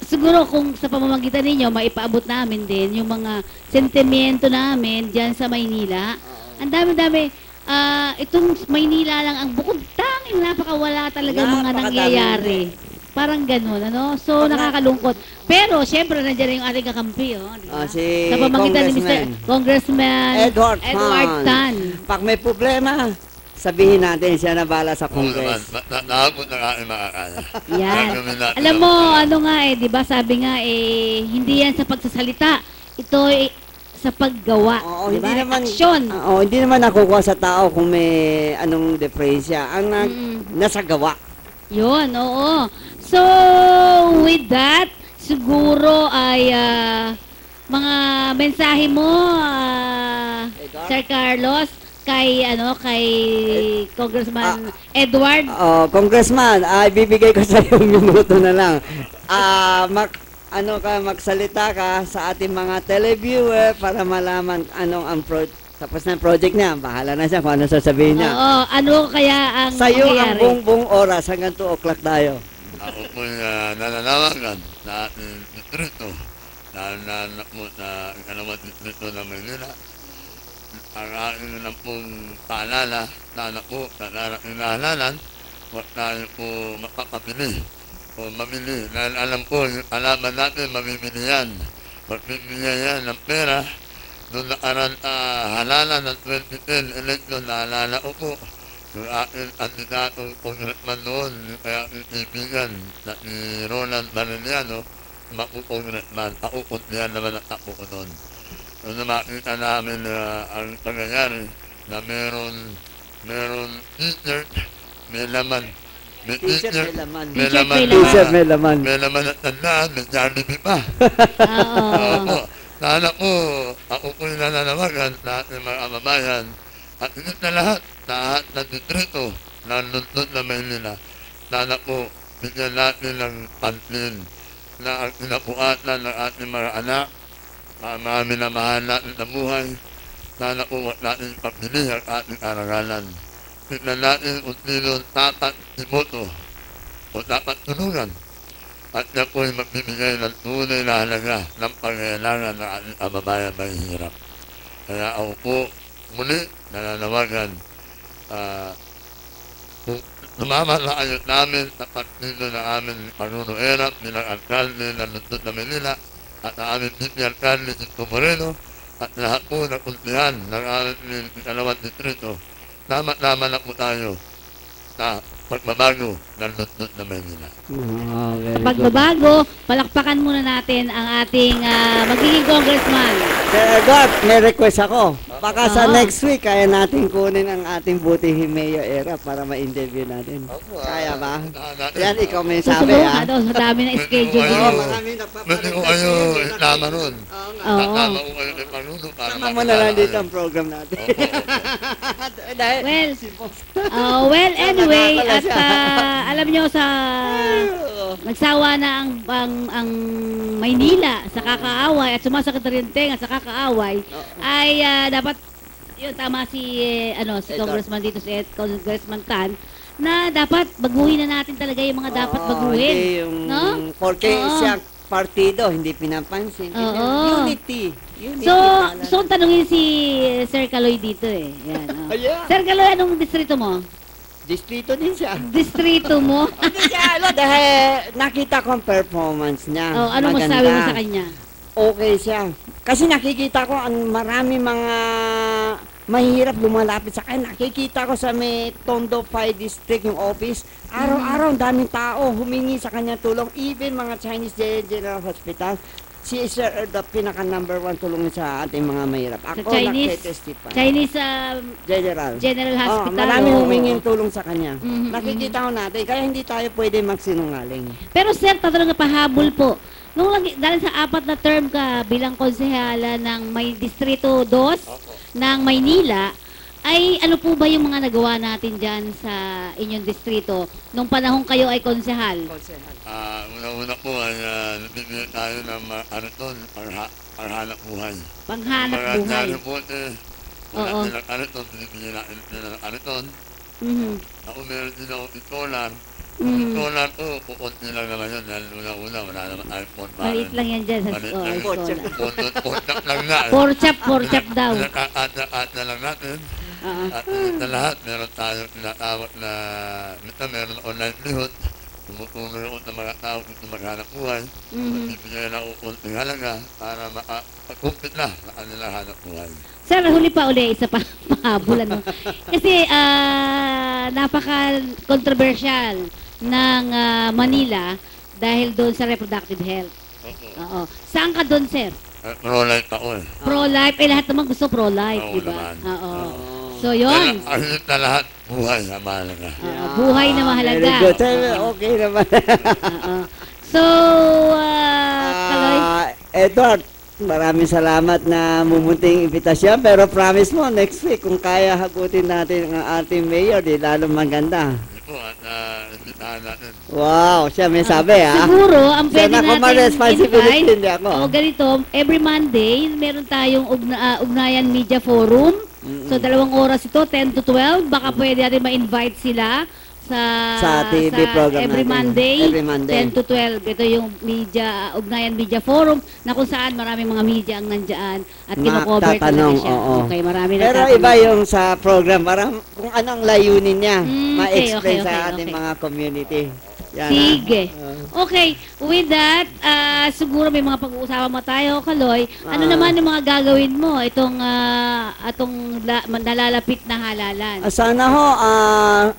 siguro kung sa pamamagitan ninyo, maipaabot namin din yung mga sentimento namin dyan sa Maynila. Ang dami-dami, itong Maynila lang ang bukod tanging napakawala talaga mga Napakadami. nangyayari. Parang ganun, ano? So, nakakalungkot. Pero, syempre, nandiyan yung ating kakampi, oh. Diba? Si Sa pamamagitan ni Congressman Edward Tan. Pag may problema, sabihin natin siya na bala sa Oo naman, Congress. naabot na kain makakaya. Yan. Gagawin natin Alam ang mo, paraan. ano nga di ba, sabi nga, hindi yan sa pagsasalita. Ito sa paggawa. Oo, di ba? hindi naman Aksyon. hindi naman nakukuha sa tao kung may anong depresya. Ang nasa gawa. Yun, oo. So, with that, siguro ay mga mensahe mo, Edward? Sir Carlos, kay Congressman Edward. Congressman, bibigay ko sa iyo minuto na lang. Magsalita ka sa ating mga televiewer para malaman tapos na ang project niya. Bahala na siya kung ano sasabihin niya. Oo, ano kaya ang Sa iyo ang mangyayari? buong oras hanggang 2 o'clock tayo. Ako po'y nananawagan na ating distrito na ikalawang distrito na Maynila. Ang aking na pong paalala na po na narananan, huwag tayo po makakapili o mamili. Dahil alam po, yung alaman natin, mamimili yan. Magpipili yan ng pera. Noong nakaraan halalan ng 2010 election, naalala ko po, yung aking kandidatong congressman noon, yung kaya aking kaibigan na ni Roland Mariliano, congressman, akukuntihan naman ang ako ko noon. Nung makita namin ang pangyayari na meron t-shirt, may laman. May T-shirt, t-shirt, may laman. may T-shirt, laman. may na- T-shirt, may laman. May laman at tandaan, may Jollibee pa. Oo. Sana po, ako po'y nananawagan sa ating mga kababayan at higit na lahat ng distrito na lungsod na Maynila. Sana po, bigyan natin ng pansin na ang kinabukasan ng ating mga anak, mga minamahal natin sa buhay. Sana po huwag natin pagpili ang ating arangalan. Tignan natin kung sino dapat iboto o dapat tulungan. At siya po'y magbibigay ng tunay na halaga ng pangailangan ng ating kababayan may hirap. Kaya ako po muli nananawagan kung sumama na kayo namin sa partido na amin Panuno Erap bilang alkalde ng lungsod na Manila at ang aming Vice Alkalde Sito Moreno at lahat po ng kuntihan ng aming ikalawang distrito. Tama-tama na po tayo na pagbabago ng lungsod na Manila. Very good. Pagbabago, palakpakan muna natin ang ating magiging congressman. Sir Edward, may request ako. Baka sa Oo. next week, kaya natin kunin ang ating Buti Himeyo era para ma-interview natin. Kaya ba? Yan, ikaw may sabi, Susubukan ha? daw sa dami ng schedule Ayun. mo. Oo, marami Pwede ko kayo itama nun. Oo nga. Oo. Tama ko kayo kay Panuno para Sama mo na lang makilala dito kayo. ang program natin. Opo, opo. Dahil, Well, si Boss. well, anyway, Nakakala at siya. alam nyo sa nagsawa na ang Maynila sa kakaaway at sumasakit na rin tenga sa kakaaway ay dapat yun tama si si Edward. Congressman dito si Congressman Tan na dapat baguhin na natin talaga yung mga dapat baguhin. Hindi yung, no? Porque Oo. siya partido, hindi pinapansin. Oo. Unity. Unity. So tanungin si Sir Kaloy dito eh. Yan, oh. Ayan. Sir Kaloy, anong distrito mo? Distrito din siya. Distrito mo? Hindi siya, dahil nakita ko ang performance niya. Oh, ano Maganda. masabi mo sa kanya? Okay siya. Kasi nakikita ko ang marami mga mahirap lumalapit sa kanya. Nakikita ko sa may Tondo 5 District yung office. Araw-araw ang daming tao humingi sa kanya tulong. Even mga Chinese General Hospital. Si Sir the pinaka number 1 tulong sa ating mga mahirap. Ako Chinese? nakitestify. Chinese General. General Hospital. Marami oo. humingin tulong sa kanya. Mhm, Nakikita ko natin. Kaya hindi tayo pwede magsinungaling. Pero sir, tatanong nga pahabol po. Dahil sa 4 na term ka bilang konsehala ng may Distrito 2 ng Maynila, ay ano po ba yung mga nagawa natin dyan sa inyong distrito nung panahon kayo ay konsehal? Una-una po ay nabibigyan tayo ng ariton para hanap buhay. Panghanap Mga buhay. dyan po wala Oo. silang ariton, binibigyan natin sila ng ariton. Mhm. Ako meron din ako itolar Solar po, kukunti lang naman yun. Dahil una-una, wala naman tayong phone. Maliit lang yan dyan sa Maliit lang. school. Puntak lang na. Porchap daw. At na lang natin. At na lahat, meron tayong tinatawag na meron online livelihood. Tumutulong ako ng mga tao kung maghanap buhay. Bibigyan na uunting halaga para makapagkumpit na sa kanilang hanap buhay. Sir, huli pa uli, isa pa pahabulan mo. Kasi napaka-controversial ng Manila dahil doon sa reproductive health. Oo. Saan ka doon, sir? Pro-life ako eh. Pro-life. Lahat naman gusto pro-life, Oo di ba? naman. Oo. So, yun. Ahit na lahat, buhay na mahalaga. Buhay na mahalaga. Very good. Okay naman. Oo. So, Kaloy? Edward, maraming salamat na mumunting imbitasyon. Pero promise mo, next week, kung kaya hagutin natin ang ating mayor, di lalo maganda. Ito at imbitahan natin. Wow, siya may sabi ha. Siguro, ang pwede Siya na natin responsibility, invite, hindi ako. ganito, every Monday, meron tayong Ugnayan Media Forum. So, 2 oras ito, 10 to 12. Baka pwede natin ma-invite sila sa TV program every natin. Monday, Every Monday. 10 to 12. Ito yung Ugnayan Media Forum na kung saan maraming mga media ang nandyan at kinocover talaga Tatanong, siya. oo. Okay, marami na Pero tatanong. iba yung sa program, parang kung anong layunin niya, ma-explain okay, sa ating okay. mga community. Yan, Sige. Okay, with that, siguro may mga pag-uusapan mo tayo, Kaloy. Ano naman yung mga gagawin mo itong nalalapit na halalan? Sana ho,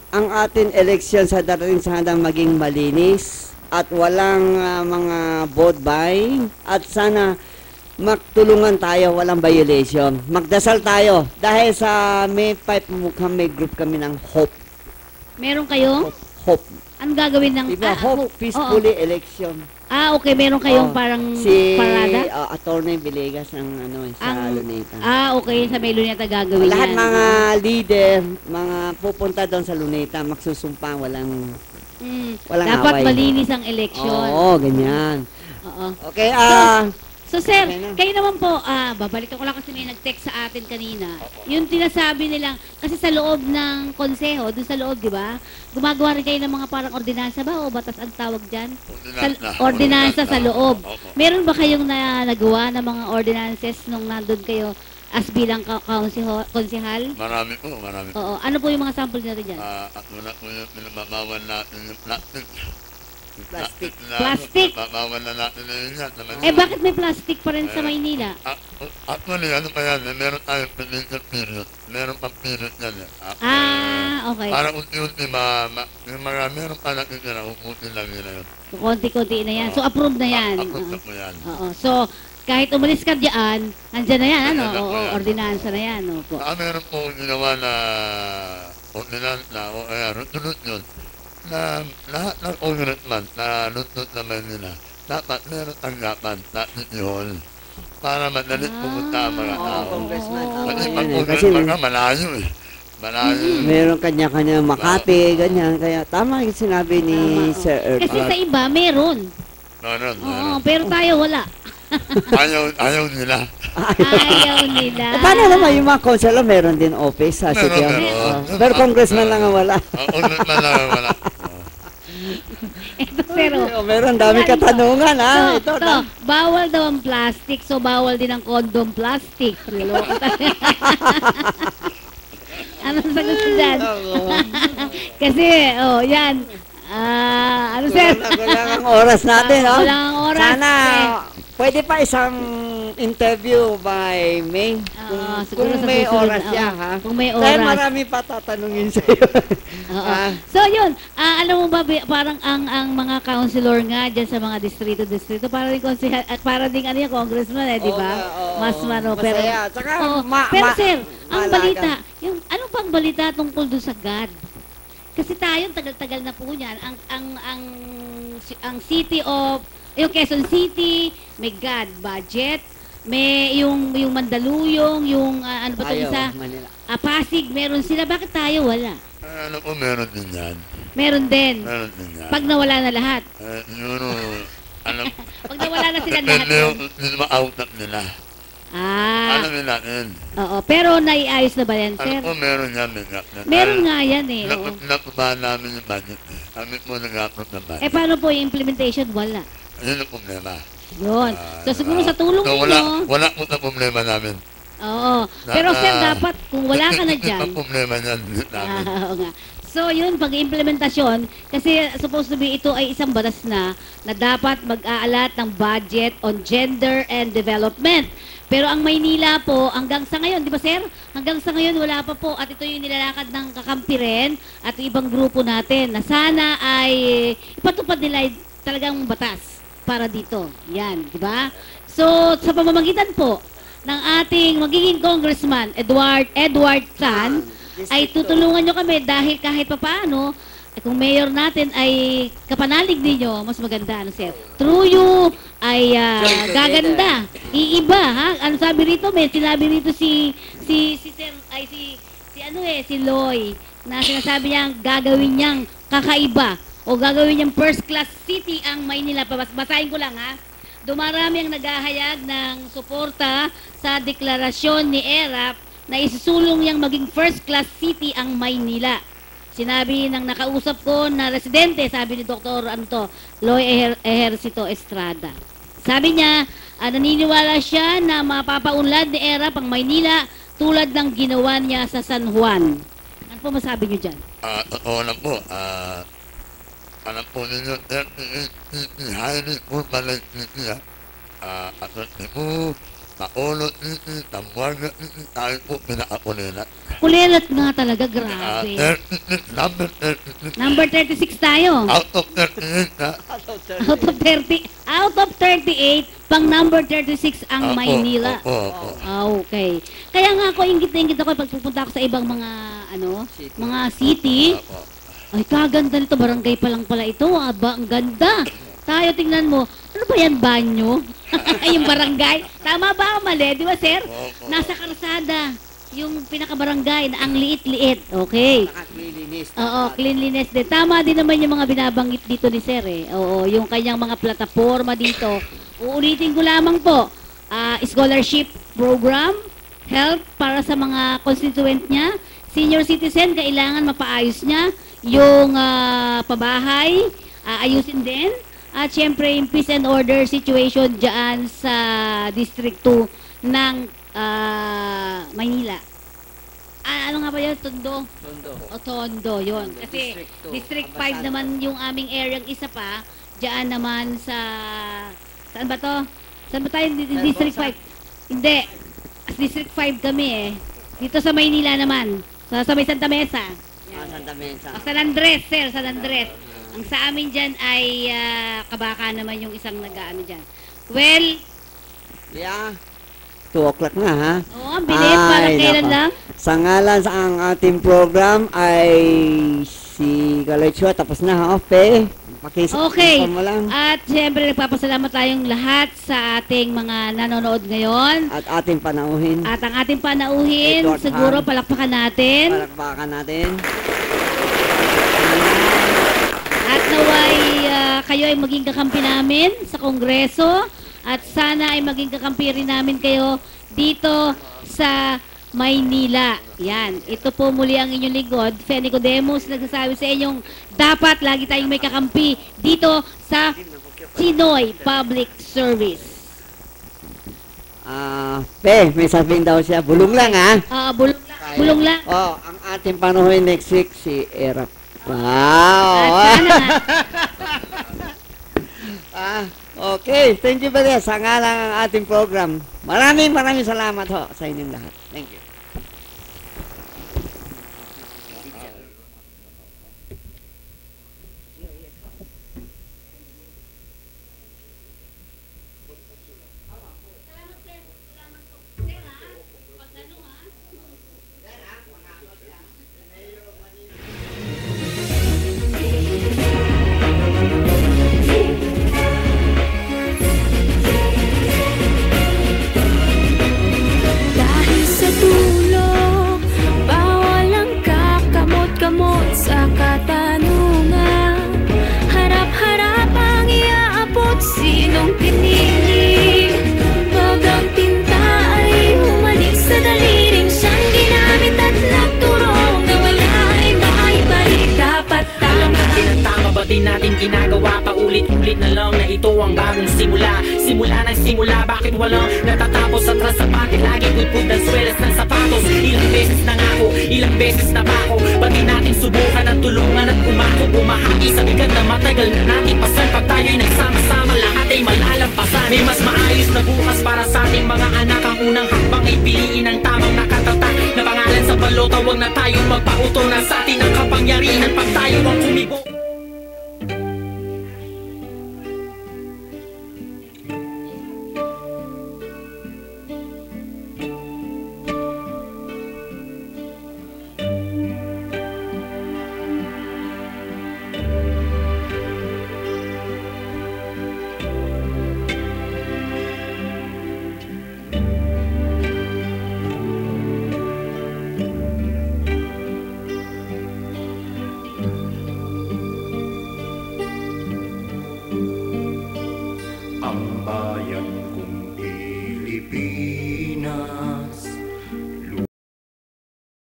ang ating eleksyon sa darating sa handang maging malinis at walang mga vote buying at sana magtulungan tayo, walang violation. Magdasal tayo dahil sa may pipe mukhang may group kami ng Hope. Meron kayo? Hope. Anong gagawin ng... Diba, Hope Peacefully Election. Okay, meron kayong parang si parada? Attorney Villegas ng sa Luneta. Okay, sa may Luneta gagawin Lahat yan. mga leader, mga pupunta doon sa Luneta, magsusumpa, walang Dapat away. malinis ang eleksyon. Oo, ganyan. Oo. Okay, So, sir, Okay na. kayo naman po, babalikan ko lang kasi may nag-text sa atin kanina. Yung tinasabi nilang, kasi sa loob ng konseho, doon sa loob, di ba? Gumagawa rin kayo ng mga parang ordinansa ba o batas ang tawag dyan? Ordinansa sa loob. Meron ba kayong nagawa ng mga ordinances nung nandun kayo as bilang konsehal? Marami po. Oo. Ano po yung mga sample natin dyan? At muna po yung pinamawan natin yung plastic. Plastic. Plastic? Mabawan na natin na yun yan. Bakit may plastic pa rin sa Maynila? Actually, ano pa yan? Meron tayong political period. Meron pang period yan. Okay. Para unti-unti, yung mga meron pa nakikira, uputin lang nila yun. Konti-konti na yan. So, approved na yan. Approved na po yan. Oo. So, kahit umalis ka diyan, andyan na yan, ano? Andyan na po Oo, yan. ordinansa na yan, opo. Meron po ginawa na ordinance na, o kaya runtunod yun, na lahat ng congressman na lunod naman nila, dapat meron tanggapan na yun para madalit pumunta ang mga tao. Congressman. Kasi Yan pag eh, congressman ka, malayo eh. Malayo. Meron kanya-kanya Makati, ganyan. Kaya tama yung sinabi ni Sir Kasi Earth. sa iba, meron. Meron. Oo, pero tayo wala. Ayaw nila. Ayaw nila. Paano naman yung mga councilor, meron din office sa city hall? Meron. Pero congressman lang ang wala. Congressman lang ang wala. Ito, pero... Meron dami katanungan ha. Ito, bawal daw ang plastic, so bawal din ang condom plastic. Anong sagot ko dyan? Kasi, yan. Ano, sir? Kulang ang oras natin, no? Kulang ang oras. Sana, pwede pa isang interview by May. Siguro Kung sa may susunod, oras siya, ha? Kung may Dahil oras. marami pa tatanungin sa'yo. So yun, alam mo ba parang ang mga councilor nga diyan sa mga distrito para din at para din ano yung congressman di ba? Mas pero masaya. Tsaka, pero sir, ang malaga. balita, yung ano pang balita tungkol doon sa GAD? Kasi tayo tagal-tagal na po niyan ang City of yung Quezon City, may GAD budget, may yung Mandaluyong, yung ano ba 'tong isa? Manila. Pasig, meron sila. Bakit tayo wala? Ano po, meron din yan. Meron din. Meron din yan. Pag nawala na lahat. Pag nawala na sila lahat. Depende ma-out up nila. Alamin natin. Oo, pero naiayos na ba yan, sir? Ano po, meron yan. Meron nga yan eh. Napabahan namin yung budget eh. Kami po nag-upload naman. Paano po yung implementation? Wala. Yun ang problema. Yun. So, siguro sa tulong So, ninyo, wala po na problema namin. oo. Pero sir, dapat kung wala ka na dyan, Ang problema niyan namin. oo nga. So, yun, pag-implementasyon, kasi supposed to be ito ay isang batas na dapat mag-aalat ng budget on gender and development. Pero ang Maynila po, hanggang sa ngayon, di ba sir? Hanggang sa ngayon, wala pa po. At ito yung nilalakad ng kakampi rin at yung ibang grupo natin na sana ay ipatupad nila talagang batas para dito. Yan, di ba? So, sa pamamagitan po ng ating magiging congressman, Edward Tan, ay tutulungan nyo kami dahil kahit papaano, kung mayor natin ay kapanalig ninyo, mas maganda, ano sir? Through you ay gaganda. Iiba, ha? Ano sabi rito? May sinabi rito si sir, ay si Loy, na sinasabi niyang gagawin niyang kakaiba o gagawin niyang first class city ang Maynila. Basahin ko lang, ha? Dumarami ang naghahayag ng suporta sa deklarasyon ni ERAP na isusulong niyang maging first class city ang Maynila. Sinabi ng nakausap ko na residente, sabi ni Dr. Loy Ejercito Estrada. Sabi niya, naniniwala siya na mapapaunlad ni ERAP ang Maynila tulad ng ginawa niya sa San Juan. Ano po masabi niyo dyan? Totoo lang po. Alam po ninyo, highly urban niya. At mo, maulot tamwag tayo po pinakakulilat. Kulilat nga talaga, grabe. Number 36 tayo. Out of 38 na. Out of 38, pang number 36 ang Maynila. Okay. Kaya nga ako, ingit ako pag pupunta ako sa ibang mga, mga city. Ay, kaganda nito, barangay pa lang pala ito. Aba, ang ganda. Tayo, tingnan mo. Ano ba yan, banyo? Yung barangay. Tama ba o mali? Di ba, sir? Nasa karsada. Yung pinaka-barangay na ang liit-liit. Okay. Oo, cleanliness din. Tama din naman yung mga binabanggit dito ni sir eh. Oo, yung kanyang mga plataforma dito. Uulitin ko lamang po. Scholarship program, health para sa mga constituent niya. Senior citizen, kailangan mapaayos niya. Yung pabahay, ayusin din. At syempre, yung peace and order situation dyan sa District 2 ng Maynila. Ano nga ba yun? Tondo? O Tondo, yun. Kasi District 5 naman yung aming area, isa pa. Dyan naman sa... Saan ba to? Saan ba tayo? District 5? Hindi. District 5 kami eh. Dito sa Maynila naman. Sa may Santa Mesa. Santa Mesa. San Andres, sir. San Andres. Ang sa amin dyan ay Kabaka naman yung isang nag-ano dyan. Well, yeah. 2 o'clock na, ha? Oo, ang bilis. Parang kailan lang. Sa ngalan sa ang ating program ay si Galechua. Tapos na, ha? Okay. At siyempre, nagpapasalamat tayong lahat sa ating mga nanonood ngayon. At ating panauhin. At ang ating panauhin, siguro palakpakan natin. At naway kayo ay maging kakampi namin sa Kongreso at sana ay maging kakampi rin namin kayo dito sa Maynila. Yan. Ito po muli ang inyong lingkod, Feni Nicodemus, nagsasabi sa inyong dapat lagi tayong may kakampi dito sa Chinoy Public Service. May sabihin daw siya. Bulong lang, ha? Bulong lang. Ang ating panauhin next week, si ERAP. Wow! Okay, thank you brother. Sa nga lang ang ating program. Maraming salamat ho sa inyong lahat. Thank you. Dahil sa kong ginagawa, paulit-ulit na lang na ito ang bagong simula. Simula ng simula, bakit walang natatapos? Atras sa pati, lagi pudpud ng swelas ng sapatos. Ilang beses na nga ako, ilang beses na ba ako? Pati natin subukan at tulungan at umako, bumahagi sa bigat na matagal na natin pasan. Pag tayo'y nagsama-sama, lahat ay malalampasan. May mas maayos na bukas para sa ating mga anak. Ang unang hakbang ay piliin ang tamang nakatatak na pangalan sa balota. Huwag na tayong magpauto na sa atin ang kapangyarihan pag tayo ang kumibo. Ang bayan kong Pilipinas